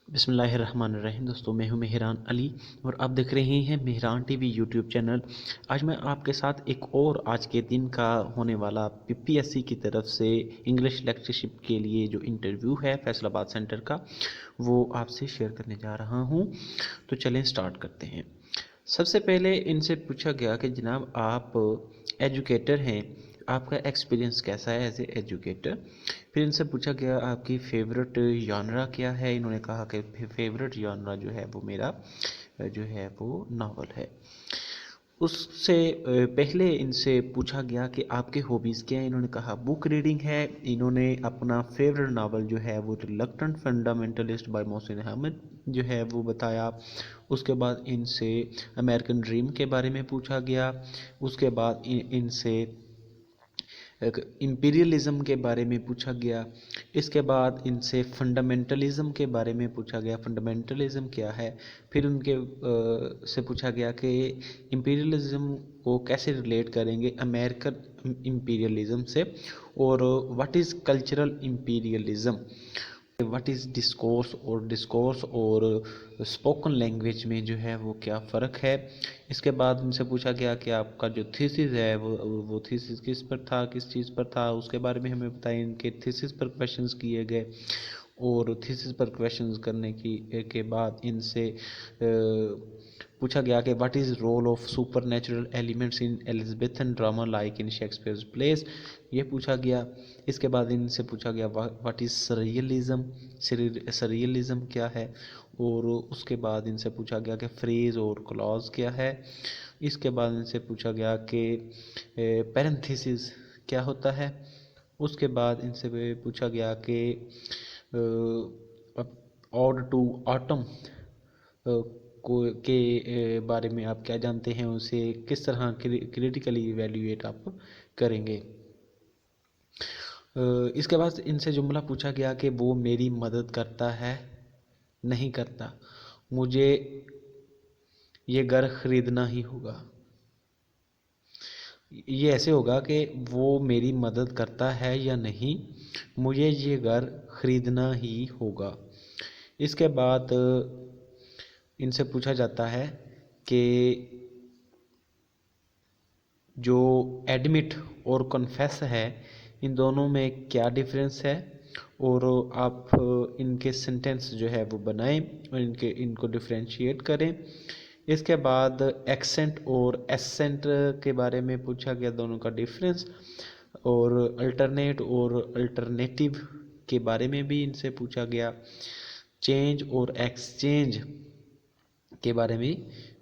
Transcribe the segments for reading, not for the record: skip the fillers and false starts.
بسم اللہ الرحمن الرحیم دوستو، میں ہوں مہران علی اور آپ دیکھ رہے ہیں Mehran T V YouTube channel. آج میں آپ کے ساتھ ایک اور آج کے دن کا ہونے والا PPSC کی طرف سے انگلش لیکچرشپ کے لیے جو انٹرویو ہے فیصل آباد سینٹر کا، وہ آپ سے شیئر کرنے جا رہا ہوں۔ تو چلیں سٹارٹ کرتے ہیں۔ سب سے پہلے ان سے پوچھا گیا کہ جناب آپ ایجوکیٹر ہیں، آپ کا ایکسپیرینس کیسا ہے ایز اے ایجوکیٹر۔ پھر ان سے پوچھا گیا آپ کی فیورٹ ژانرا کیا ہے۔ انہوں نے کہا کہ فیورٹ ژانرا جو ہے وہ میرا جو ہے وہ ناول ہے۔ اس سے پہلے ان سے پوچھا گیا کہ آپ کے ہابیز کیا ہیں۔ انہوں نے کہا بک ریڈنگ ہے۔ انہوں نے اپنا فیورٹ ناول جو ہے وہ ریلکٹنٹ فنڈامنٹلسٹ بائی محسن احمد جو ہے وہ بتایا۔ اس کے بعد ان سے امریکن ڈریم کے بارے میں پوچھا گیا۔ اس کے بعد ان سے امپیریلزم کے بارے میں پوچھا گیا۔ اس کے بعد ان سے فنڈامنٹلزم کے بارے میں پوچھا گیا، فنڈامنٹلزم کیا ہے۔ پھر ان کے سے پوچھا گیا کہ امپیریلزم کو کیسے ریلیٹ کریں گے امریکن امپیریلزم سے، اور what is cultural imperialism, what is discourse اور اسپوکن لینگویج میں جو ہے وہ کیا فرق ہے۔ اس کے بعد ان سے پوچھا گیا کہ آپ کا جو تھیسس ہے وہ تھیسس کس پر تھا، کس چیز پر تھا، اس کے بارے میں ہمیں بتائیں۔ ان کے تھیسس پر کویشچنز کیے گئے، اور تھیسس پر کویشچنز کرنے کے بعد ان سے پوچھا گیا کہ what is role of super natural elements in Elizabethan drama like in Shakespeare's please, یہ پوچھا گیا۔ اس کے بعد ان سے پوچھا گیا واٹ از سریلزم، سریلزم کیا ہے، اور اس کے بعد ان سے پوچھا گیا کہ فریز اور کلاز کیا ہے۔ اس کے بعد ان سے پوچھا گیا کہ پیرنتھیسس کیا ہوتا ہے۔ اس کے بعد ان سے پوچھا گیا کہ اوڈ ٹو آٹم کے بارے میں آپ کیا جانتے ہیں، اسے کس طرح کریٹیکلی ایویلیویٹ آپ کریں گے۔ اس کے بعد ان سے جملہ پوچھا گیا کہ وہ میری مدد کرتا ہے نہیں کرتا، مجھے یہ گھر خریدنا ہی ہوگا۔ یہ ایسے ہوگا کہ وہ میری مدد کرتا ہے یا نہیں، مجھے یہ گھر خریدنا ہی ہوگا۔ اس کے بعد ان سے پوچھا جاتا ہے کہ جو ایڈمٹ اور کنفیس ہے ان دونوں میں کیا ڈیفرنس ہے، اور آپ ان کے سینٹینس جو ہے وہ بنائیں اور ان کو ڈفرینشیٹ کریں۔ اس کے بعد ایکسنٹ اور ایسنٹ کے بارے میں پوچھا گیا، دونوں کا ڈیفرنس، اور الٹرنیٹ اور الٹرنیٹیو کے بارے میں بھی ان سے پوچھا گیا۔ چینج اور ایکسچینج کے بارے میں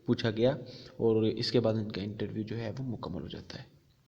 پوچھا گیا، اور اس کے بعد ان کا انٹرویو جو ہے وہ مکمل ہو جاتا ہے۔